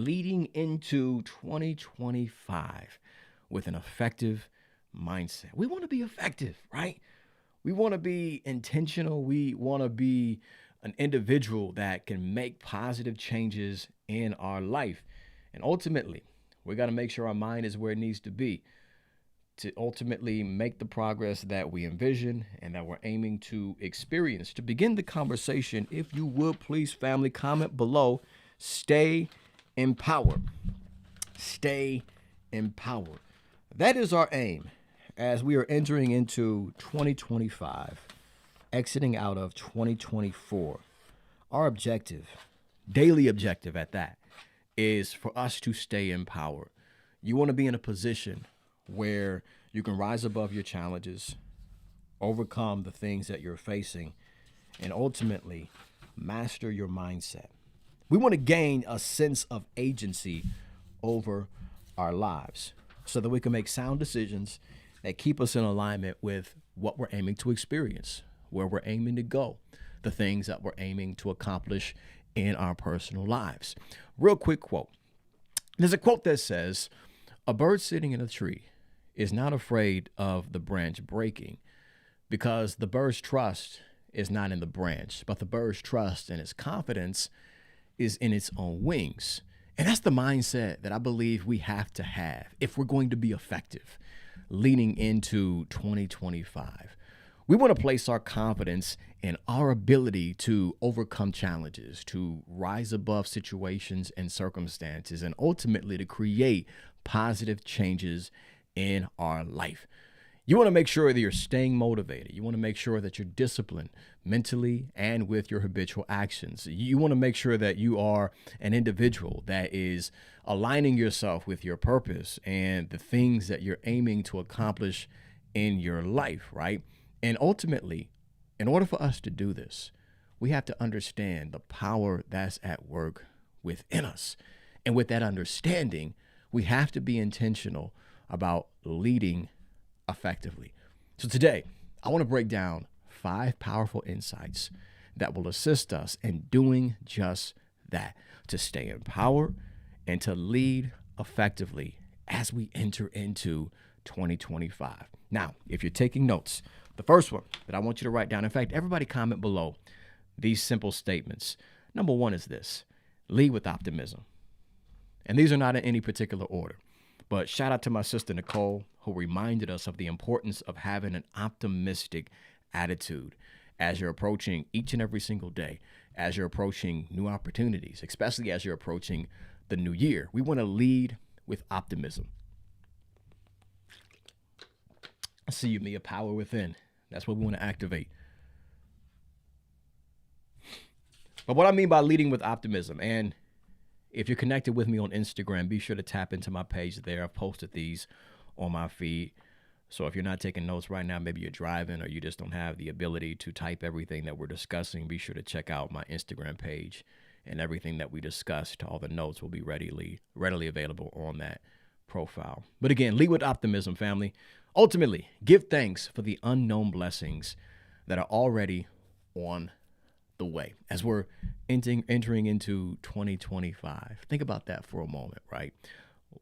leading into 2025 with an effective mindset. We want to be effective, right? We want to be intentional. We want to be an individual that can make positive changes in our life. And ultimately, we got to make sure our mind is where it needs to be to ultimately make the progress that we envision and that we're aiming to experience. To begin the conversation, if you would please, family, comment below. Stay empowered. Stay empowered. That is our aim as we are entering into 2025, exiting out of 2024. Our objective, daily objective at that, is for us to stay empowered. You want to be in a position where you can rise above your challenges, overcome the things that you're facing, and ultimately master your mindset. We want to gain a sense of agency over our lives so that we can make sound decisions that keep us in alignment with what we're aiming to experience, where we're aiming to go, the things that we're aiming to accomplish in our personal lives. Real quick quote. There's a quote that says, "A bird sitting in a tree is not afraid of the branch breaking because the bird's trust is not in the branch, but the bird's trust and its confidence is in its own wings." And that's the mindset that I believe we have to have if we're going to be effective leading into 2025. We want to place our confidence in our ability to overcome challenges, to rise above situations and circumstances, and ultimately to create positive changes in our life. You want to make sure that you're staying motivated. You want to make sure that you're disciplined mentally and with your habitual actions. You want to make sure that you are an individual that is aligning yourself with your purpose and the things that you're aiming to accomplish in your life, right? And ultimately, in order for us to do this, we have to understand the power that's at work within us. And with that understanding, we have to be intentional about leading effectively. So today, I want to break down 5 powerful insights that will assist us in doing just that, to stay empowered and to lead effectively as we enter into 2025. Now, if you're taking notes, the first one that I want you to write down, in fact, everybody comment below these simple statements. Number 1 is this: lead with optimism. And these are not in any particular order. But shout out to my sister, Nicole, who reminded us of the importance of having an optimistic attitude as you're approaching each and every single day, as you're approaching new opportunities, especially as you're approaching the new year. We want to lead with optimism. I see you, Mia, power within. That's what we want to activate. But what I mean by leading with optimism, and if you're connected with me on Instagram, be sure to tap into my page there. I've posted these on my feed. So if you're not taking notes right now, maybe you're driving or you just don't have the ability to type everything that we're discussing, be sure to check out my Instagram page, and everything that we discussed, all the notes will be readily available on that profile. But again, lead with optimism, family. Ultimately, give thanks for the unknown blessings that are already on the way as we're entering into 2025. Think about that for a moment, right?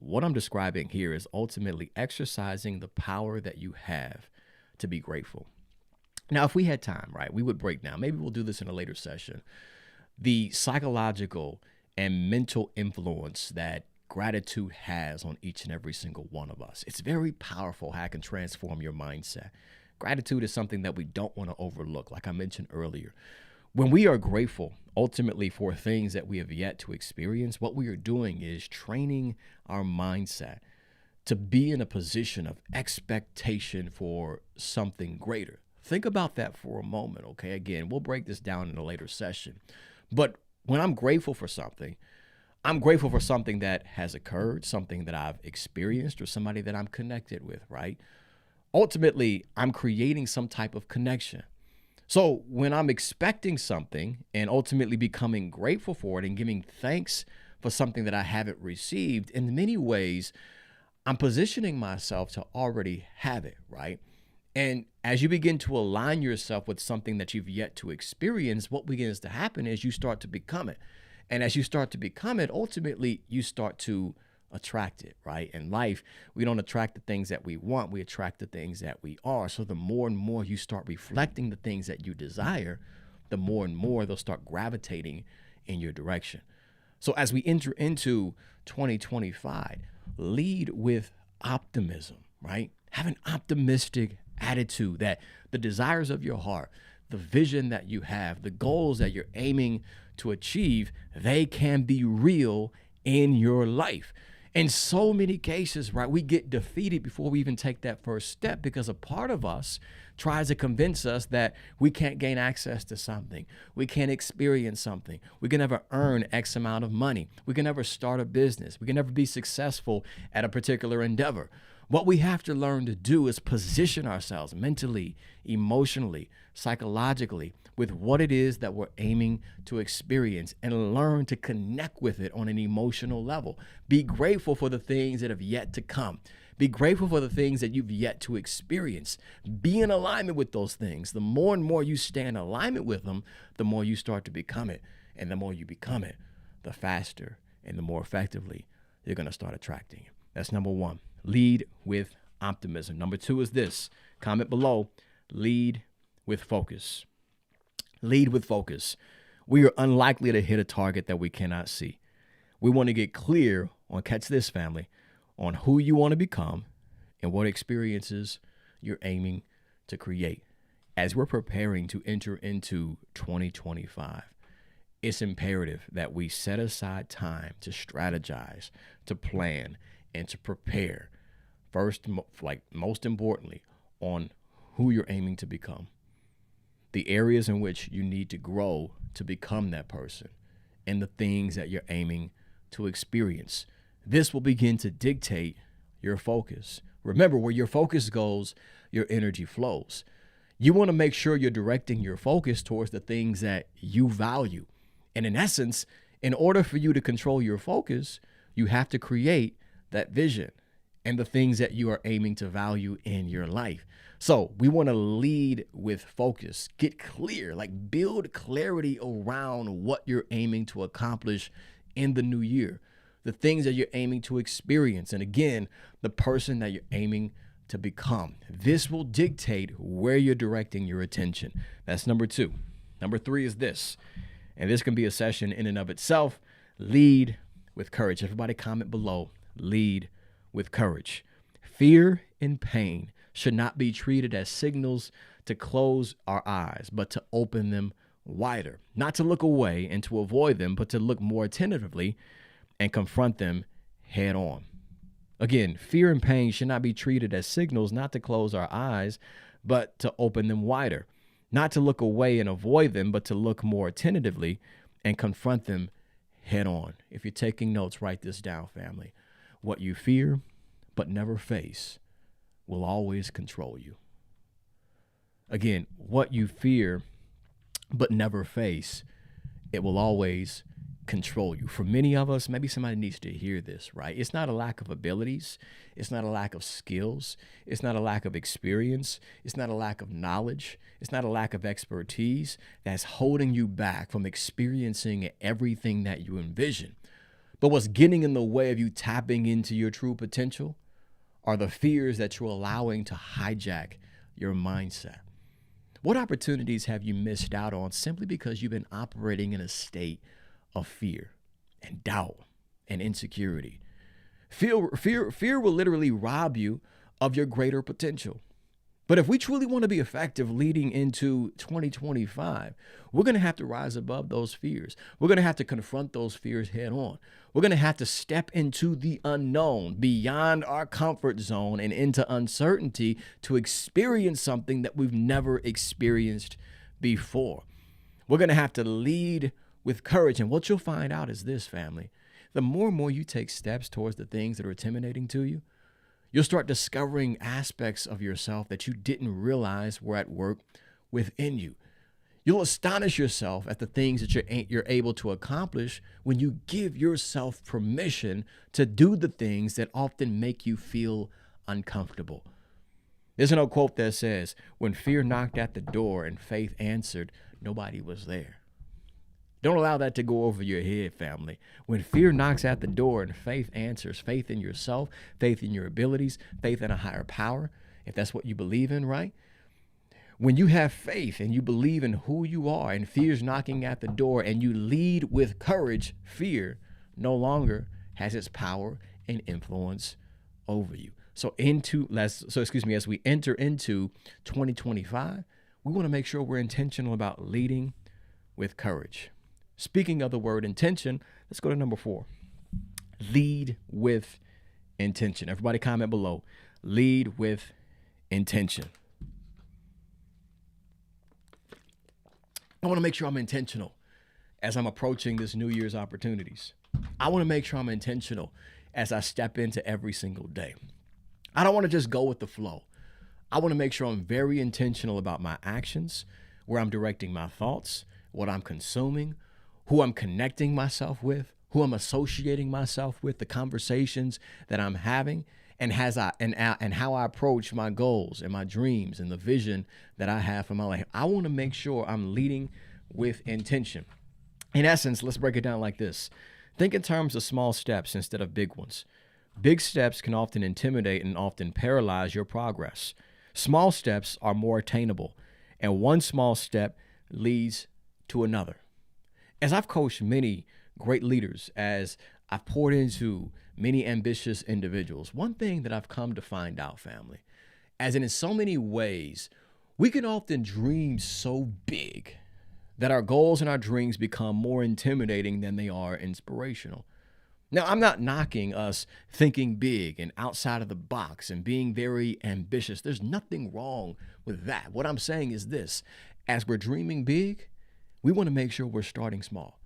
What I'm describing here is ultimately exercising the power that you have to be grateful. Now, if we had time, right, we would break down, maybe we'll do this in a later session, the psychological and mental influence that gratitude has on each and every single one of us. It's very powerful how it can transform your mindset. Gratitude is something that we don't want to overlook, like I mentioned earlier. When we are grateful, ultimately, for things that we have yet to experience, what we are doing is training our mindset to be in a position of expectation for something greater. Think about that for a moment, okay? Again, we'll break this down in a later session. But when I'm grateful for something, I'm grateful for something that has occurred, something that I've experienced, or somebody that I'm connected with, right? Ultimately, I'm creating some type of connection. So when I'm expecting something and ultimately becoming grateful for it and giving thanks for something that I haven't received, in many ways, I'm positioning myself to already have it, right? And as you begin to align yourself with something that you've yet to experience, what begins to happen is you start to become it. And as you start to become it, ultimately you start to attract it, right? In life, we don't attract the things that we want, we attract the things that we are. So the more and more you start reflecting the things that you desire, the more and more they'll start gravitating in your direction. So as we enter into 2025, lead with optimism, right? Have an optimistic attitude that the desires of your heart, the vision that you have, the goals that you're aiming to achieve, they can be real in your life. In so many cases, right, we get defeated before we even take that first step because a part of us tries to convince us that we can't gain access to something. We can't experience something. We can never earn X amount of money. We can never start a business. We can never be successful at a particular endeavor. What we have to learn to do is position ourselves mentally, emotionally, psychologically with what it is that we're aiming to experience and learn to connect with it on an emotional level. Be grateful for the things that have yet to come. Be grateful for the things that you've yet to experience. Be in alignment with those things. The more and more you stay in alignment with them, the more you start to become it. And the more you become it, the faster and the more effectively you're going to start attracting it. That's number one. Lead with optimism. Number two is this. Comment below. Lead with focus. Lead with focus. We are unlikely to hit a target that we cannot see. We want to get clear on, catch this, family, on who you want to become and what experiences you're aiming to create. As we're preparing to enter into 2025, it's imperative that we set aside time to strategize, to plan, and to prepare. First, most importantly, on who you're aiming to become, the areas in which you need to grow to become that person, and the things that you're aiming to experience. This will begin to dictate your focus. Remember, where your focus goes, your energy flows. You want to make sure you're directing your focus towards the things that you value. And in essence, in order for you to control your focus, you have to create that vision and the things that you are aiming to value in your life. So we want to lead with focus, get clear, like build clarity around what you're aiming to accomplish in the new year, the things that you're aiming to experience. And again, the person that you're aiming to become. This will dictate where you're directing your attention. That's number two. Number three is this, and this can be a session in and of itself. Lead with courage. Everybody comment below. Lead with courage. Fear and pain should not be treated as signals to close our eyes, but to open them wider. Not to look away and to avoid them, but to look more attentively and confront them head on. Again, fear and pain should not be treated as signals not to close our eyes, but to open them wider. Not to look away and avoid them, but to look more attentively and confront them head on. If you're taking notes, write this down, family. What you fear but never face will always control you. Again, what you fear but never face, it will always control you. For many of us, maybe somebody needs to hear this, right? It's not a lack of abilities. It's not a lack of skills. It's not a lack of experience. It's not a lack of knowledge. It's not a lack of expertise that's holding you back from experiencing everything that you envision. But what's getting in the way of you tapping into your true potential are the fears that you're allowing to hijack your mindset. What opportunities have you missed out on simply because you've been operating in a state of fear and doubt and insecurity? Fear will literally rob you of your greater potential. But if we truly want to be effective leading into 2025, we're going to have to rise above those fears. We're going to have to confront those fears head on. We're going to have to step into the unknown, beyond our comfort zone and into uncertainty to experience something that we've never experienced before. We're going to have to lead with courage. And what you'll find out is this, family. The more and more you take steps towards the things that are intimidating to you, you'll start discovering aspects of yourself that you didn't realize were at work within you. You'll astonish yourself at the things that you're able to accomplish when you give yourself permission to do the things that often make you feel uncomfortable. There's an old quote that says, when fear knocked at the door and faith answered, nobody was there. Don't allow that to go over your head, family. When fear knocks at the door and faith answers, faith in yourself, faith in your abilities, faith in a higher power, if that's what you believe in, right? When you have faith and you believe in who you are and fear's knocking at the door and you lead with courage, fear no longer has its power and influence over you. As we enter into 2025, we want to make sure we're intentional about leading with courage. Speaking of the word intention, let's go to number 4. Lead with intention. Everybody comment below. Lead with intention. I want to make sure I'm intentional as I'm approaching this New Year's opportunities. I want to make sure I'm intentional as I step into every single day. I don't want to just go with the flow. I want to make sure I'm very intentional about my actions, where I'm directing my thoughts, what I'm consuming, who I'm connecting myself with, who I'm associating myself with, the conversations that I'm having, and how I approach my goals and my dreams and the vision that I have for my life. I want to make sure I'm leading with intention. In essence, let's break it down like this. Think in terms of small steps instead of big ones. Big steps can often intimidate and often paralyze your progress. Small steps are more attainable, and one small step leads to another. As I've coached many great leaders, as I've poured into many ambitious individuals, one thing that I've come to find out, family, as in so many ways, we can often dream so big that our goals and our dreams become more intimidating than they are inspirational. Now, I'm not knocking us thinking big and outside of the box and being very ambitious. There's nothing wrong with that. What I'm saying is this: as we're dreaming big, we want to make sure we're starting small.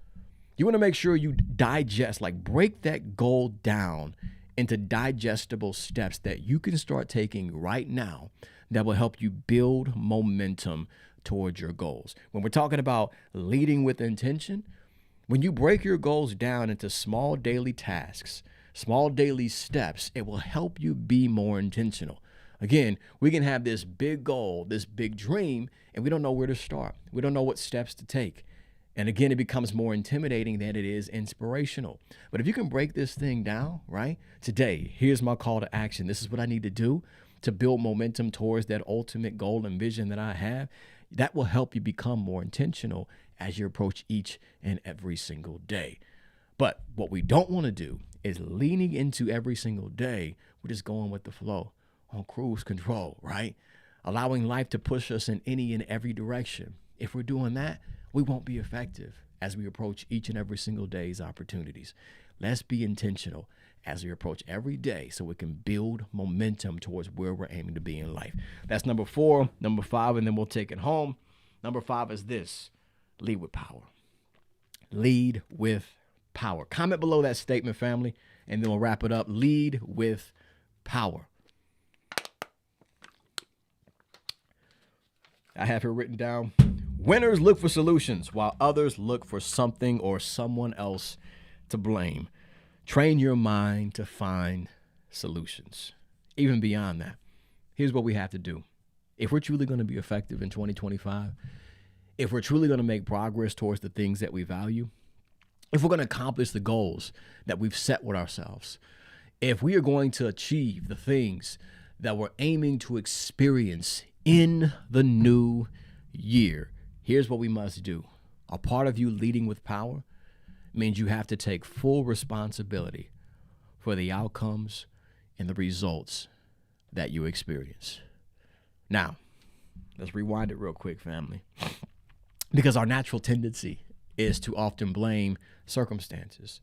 You want to make sure you break that goal down into digestible steps that you can start taking right now that will help you build momentum towards your goals. When we're talking about leading with intention, when you break your goals down into small daily tasks, small daily steps, it will help you be more intentional. Again, we can have this big goal, this big dream, and we don't know where to start. We don't know what steps to take. And again, it becomes more intimidating than it is inspirational. But if you can break this thing down, right? Today, here's my call to action. This is what I need to do to build momentum towards that ultimate goal and vision that I have. That will help you become more intentional as you approach each and every single day. But what we don't want to do is leaning into every single day. We're just going with the flow on cruise control, right? Allowing life to push us in any and every direction. If we're doing that, we won't be effective as we approach each and every single day's opportunities. Let's be intentional as we approach every day so we can build momentum towards where we're aiming to be in life. That's number 4. Number 5, and then we'll take it home. Number 5 is this: lead with power. Lead with power. Comment below that statement, family, and then we'll wrap it up. Lead with power. I have here written down: winners look for solutions while others look for something or someone else to blame. Train your mind to find solutions. Even beyond that, here's what we have to do. If we're truly going to be effective in 2025, if we're truly going to make progress towards the things that we value, if we're going to accomplish the goals that we've set with ourselves, if we are going to achieve the things that we're aiming to experience in the new year, here's what we must do. A part of you leading with power means you have to take full responsibility for the outcomes and the results that you experience. Now, let's rewind it real quick, family, because our natural tendency is to often blame circumstances,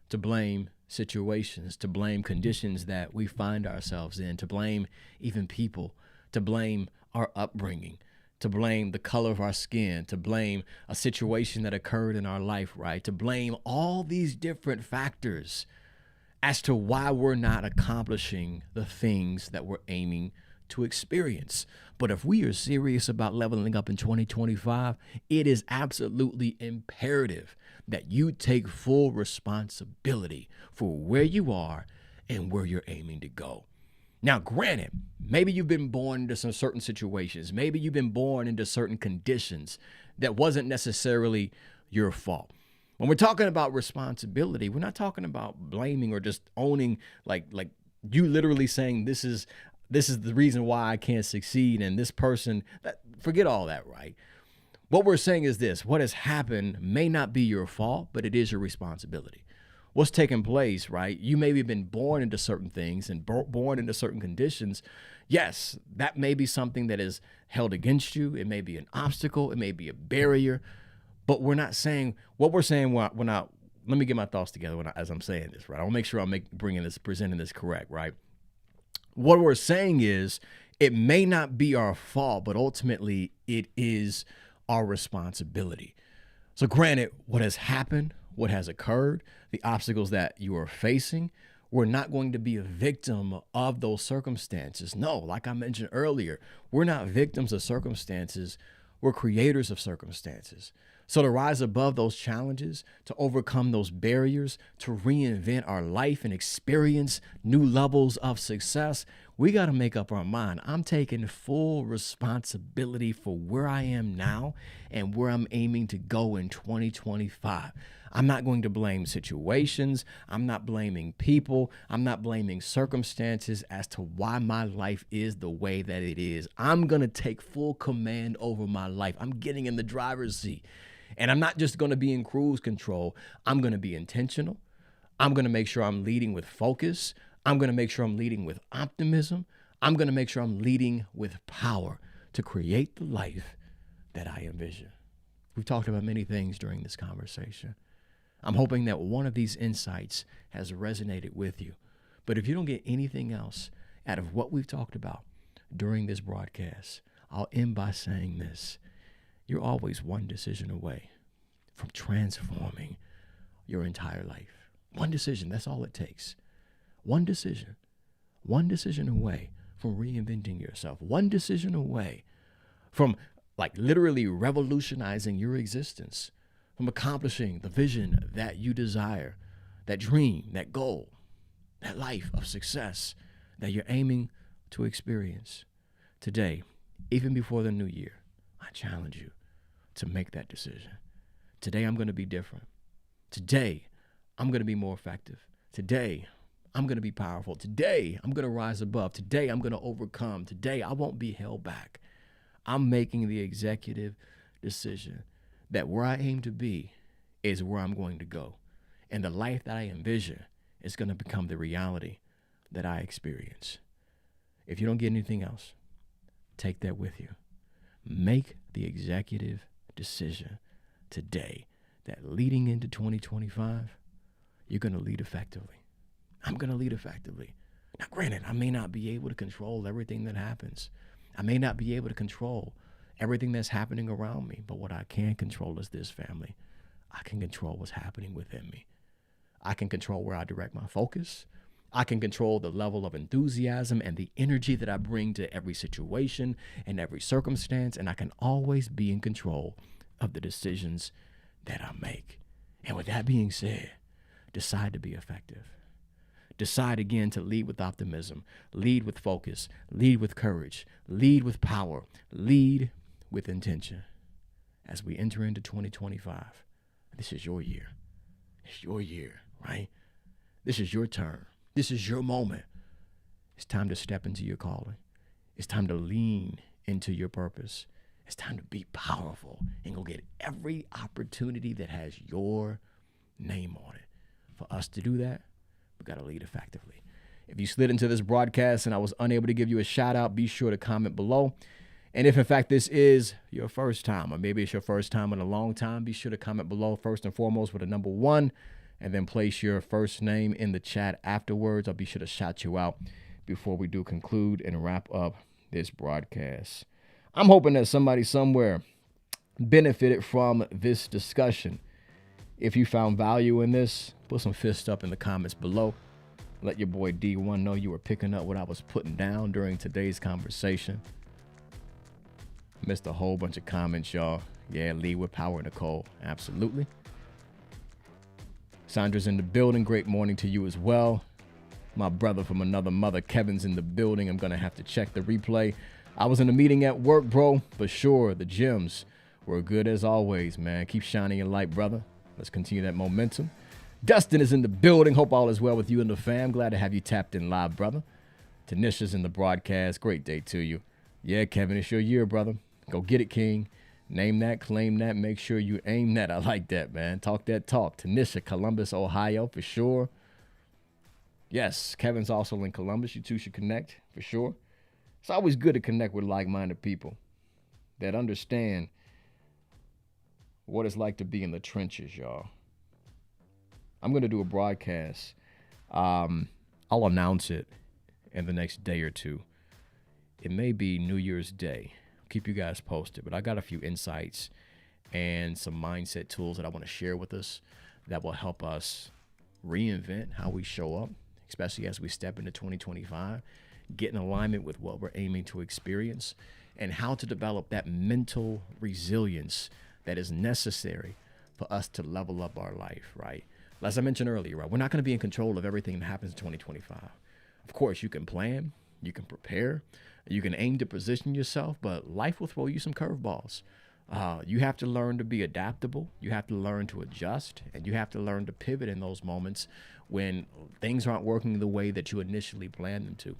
to blame situations, to blame conditions that we find ourselves in, to blame even people, to blame our upbringing, to blame the color of our skin, to blame a situation that occurred in our life, right? To blame all these different factors as to why we're not accomplishing the things that we're aiming to experience. But if we are serious about leveling up in 2025, it is absolutely imperative that you take full responsibility for where you are and where you're aiming to go. Now, granted, maybe you've been born into some certain situations. Maybe you've been born into certain conditions that wasn't necessarily your fault. When we're talking about responsibility, we're not talking about blaming or just owning, like you literally saying this is the reason why I can't succeed, and this person, forget all that, right? What we're saying is this: what has happened may not be your fault, but it is your responsibility. What's taking place, right? You maybe have been born into certain things and born into certain conditions. Yes, that may be something that is held against you. It may be an obstacle. It may be a barrier. But we're not saying what we're saying. We're not. Let me get my thoughts together as I'm saying this, right? I'll make sure I'm presenting this correct, right? What we're saying is it may not be our fault, but ultimately it is our responsibility. So granted, what has happened, what has occurred, the obstacles that you are facing, we're not going to be a victim of those circumstances. No, like I mentioned earlier, we're not victims of circumstances. We're creators of circumstances. So to rise above those challenges, to overcome those barriers, to reinvent our life and experience new levels of success, we got to make up our mind. I'm taking full responsibility for where I am now and where I'm aiming to go in 2025. I'm not going to blame situations. I'm not blaming people. I'm not blaming circumstances as to why my life is the way that it is. I'm going to take full command over my life. I'm getting in the driver's seat. And I'm not just going to be in cruise control. I'm going to be intentional. I'm going to make sure I'm leading with focus. I'm going to make sure I'm leading with optimism. I'm going to make sure I'm leading with power to create the life that I envision. We've talked about many things during this conversation. I'm hoping that one of these insights has resonated with you. But if you don't get anything else out of what we've talked about during this broadcast, I'll end by saying this. You're always one decision away from transforming your entire life. One decision, that's all it takes. One decision away from reinventing yourself. One decision away from literally revolutionizing your existence, from accomplishing the vision that you desire, that dream, that goal, that life of success that you're aiming to experience. Today, even before the new year, I challenge you to make that decision. Today, I'm going to be different. Today, I'm going to be more effective. Today, I'm going to be powerful. Today, I'm going to rise above. Today, I'm going to overcome. Today, I won't be held back. I'm making the executive decision that where I aim to be is where I'm going to go. And the life that I envision is going to become the reality that I experience. If you don't get anything else, take that with you. Make the executive decision today that leading into 2025, you're going to lead effectively. I'm going to lead effectively. Now, granted, I may not be able to control everything that happens. I may not be able to control everything that's happening around me, but what I can control is this, family. I can control what's happening within me. I can control where I direct my focus. I can control the level of enthusiasm and the energy that I bring to every situation and every circumstance, and I can always be in control of the decisions that I make. And with that being said, decide to be effective. Decide again to lead with optimism, lead with focus, lead with courage, lead with power, lead with intention. As we enter into 2025, this is your year. It's your year, right? This is your turn. This is your moment. It's time to step into your calling. It's time to lean into your purpose. It's time to be powerful and go get every opportunity that has your name on it. For us to do that, we got to lead effectively. If you slid into this broadcast and I was unable to give you a shout out, be sure to comment below. And if in fact this is your first time, or maybe it's your first time in a long time, be sure to comment below first and foremost with a number 1, and then place your first name in the chat afterwards. I'll be sure to shout you out before we do conclude and wrap up this broadcast. I'm hoping that somebody somewhere benefited from this discussion. If you found value in this, put some fists up in the comments below. Let your boy D1 know you were picking up what I was putting down during today's conversation. Missed a whole bunch of comments, y'all. Yeah, lead with power, Nicole. Absolutely. Sandra's in the building. Great morning to you as well. My brother from another mother, Kevin's in the building. I'm going to have to check the replay. I was in a meeting at work, bro. But sure, the gems were good as always, man. Keep shining your light, brother. Let's continue that momentum. Dustin is in the building. Hope all is well with you and the fam. Glad to have you tapped in live, brother. Tanisha's in the broadcast. Great day to you. Yeah, Kevin, it's your year, brother. Go get it, King. Name that, claim that, make sure you aim that. I like that, man. Talk that talk. Tanisha, Columbus, Ohio, for sure. Yes, Kevin's also in Columbus. You two should connect, for sure. It's always good to connect with like-minded people that understand what it's like to be in the trenches, y'all. I'm going to do a broadcast. I'll announce it in the next day or two. It may be New Year's Day. Keep you guys posted, but I got a few insights and some mindset tools that I want to share with us that will help us reinvent how we show up, especially as we step into 2025, get in alignment with what we're aiming to experience, and how to develop that mental resilience that is necessary for us to level up our life, right? As I mentioned earlier, right, we're not going to be in control of everything that happens in 2025. Of course, you can plan, you can prepare, you can aim to position yourself, but life will throw you some curveballs. You have to learn to be adaptable. You have to learn to adjust, and you have to learn to pivot in those moments when things aren't working the way that you initially planned them to.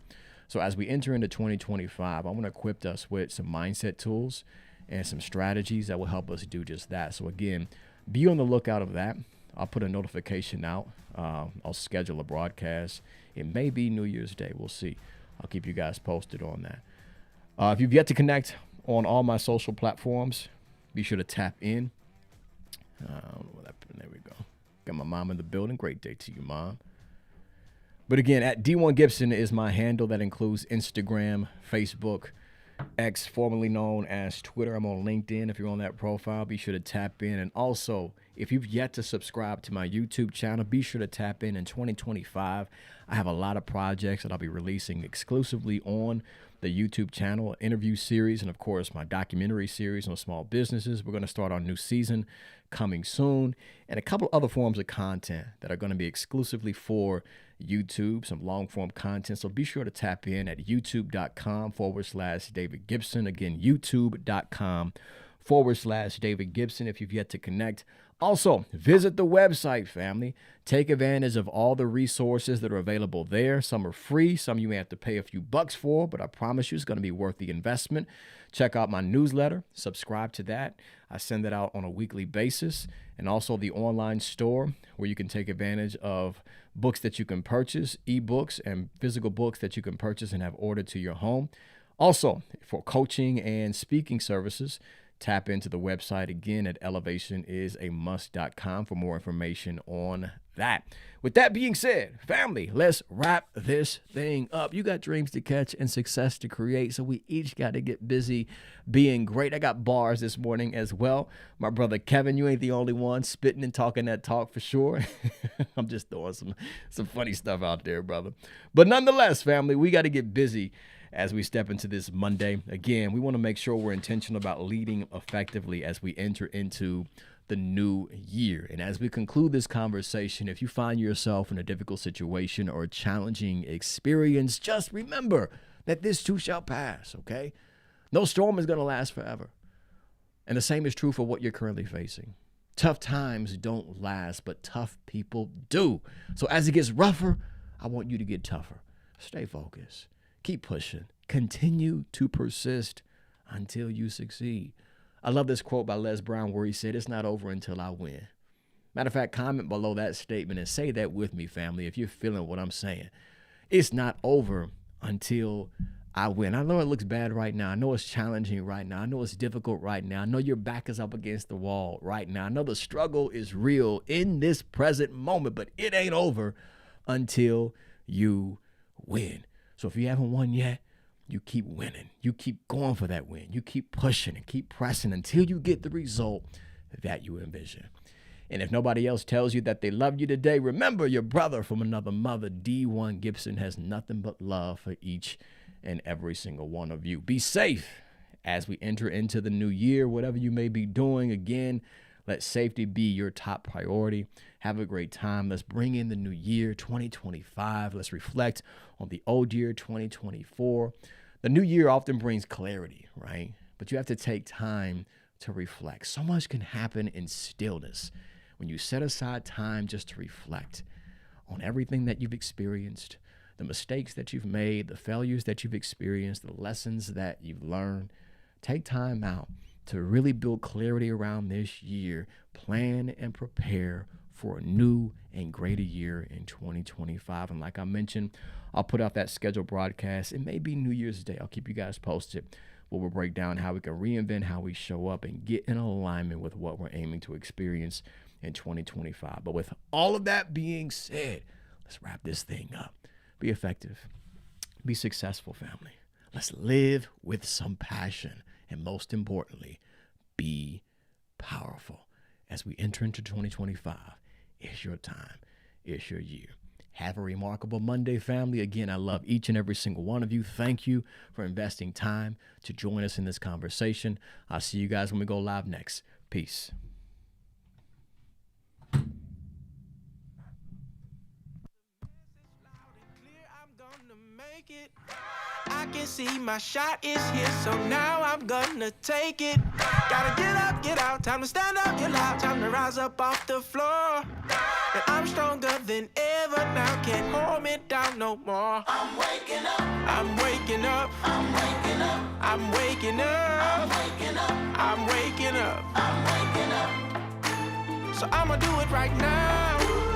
So as we enter into 2025, I want to equip us with some mindset tools and some strategies that will help us do just that. So again, be on the lookout of that. I'll put a notification out. I'll schedule a broadcast. It may be New Year's Day. We'll see. I'll keep you guys posted on that. If you've yet to connect on all my social platforms, be sure to tap in. There we go. Got my mom in the building. Great day to you, Mom. But again, at D1 Gibson is my handle. That includes Instagram, Facebook, X, formerly known as Twitter. I'm on LinkedIn. If you're on that profile, be sure to tap in. And also, if you've yet to subscribe to my YouTube channel, be sure to tap in 2025. I have a lot of projects that I'll be releasing exclusively on the YouTube channel, interview series, and of course, my documentary series on small businesses. We're going to start our new season coming soon, and a couple other forms of content that are going to be exclusively for YouTube, some long form content. So be sure to tap in at youtube.com/David Gibson. Again, youtube.com/David Gibson if you've yet to connect. Also, visit the website, family. Take advantage of all the resources that are available there. Some are free. Some you may have to pay a few bucks for, but I promise you it's going to be worth the investment. Check out my newsletter. Subscribe to that. I send it out on a weekly basis. And also the online store where you can take advantage of books that you can purchase, ebooks and physical books that you can purchase and have ordered to your home. Also, for coaching and speaking services, tap into the website again at elevationisamust.com for more information on that. With that being said, family, let's wrap this thing up. You got dreams to catch and success to create, so we each got to get busy being great. I got bars this morning as well. My brother Kevin, you ain't the only one spitting and talking that talk for sure. I'm just throwing some funny stuff out there, brother. But nonetheless, family, we got to get busy as we step into this Monday. Again, we want to make sure we're intentional about leading effectively as we enter into the new year. And as we conclude this conversation, if you find yourself in a difficult situation or a challenging experience, just remember that this too shall pass, okay? No storm is going to last forever. And the same is true for what you're currently facing. Tough times don't last, but tough people do. So as it gets rougher, I want you to get tougher. Stay focused. Keep pushing. Continue to persist until you succeed. I love this quote by Les Brown where he said, "It's not over until I win." Matter of fact, comment below that statement and say that with me, family, if you're feeling what I'm saying. It's not over until I win. I know it looks bad right now. I know it's challenging right now. I know it's difficult right now. I know your back is up against the wall right now. I know the struggle is real in this present moment, but it ain't over until you win. So if you haven't won yet, you keep winning. You keep going for that win. You keep pushing and keep pressing until you get the result that you envision. And if nobody else tells you that they love you today, remember your brother from another mother, D1 Gibson, has nothing but love for each and every single one of you. Be safe as we enter into the new year, whatever you may be doing. Again, let safety be your top priority. Have a great time. Let's bring in the new year, 2025. Let's reflect on the old year, 2024. The new year often brings clarity, right? But you have to take time to reflect. So much can happen in stillness. when you set aside time just to reflect on everything that you've experienced, the mistakes that you've made, the failures that you've experienced, the lessons that you've learned, take time out to really build clarity around this year, plan and prepare for a new and greater year in 2025. And like I mentioned, I'll put out that scheduled broadcast. It may be New Year's Day. I'll keep you guys posted. We'll break down how we can reinvent how we show up and get in alignment with what we're aiming to experience in 2025. But with all of that being said, let's wrap this thing up. Be effective. Be successful, family. Let's live with some passion. And most importantly, be powerful. As we enter into 2025, it's your time. It's your year. Have a remarkable Monday, family. Again, I love each and every single one of you. Thank you for investing time to join us in this conversation. I'll see you guys when we go live next. Peace. I can see my shot is here, so now I'm gonna take it. Gotta get up, get out, time to stand up, get loud, time to rise up off the floor. And I'm stronger than ever now, can't hold me down no more. I'm waking up, I'm waking up, I'm waking up, I'm waking up, I'm waking up, I'm waking up, I'm waking up. So I'ma do it right now.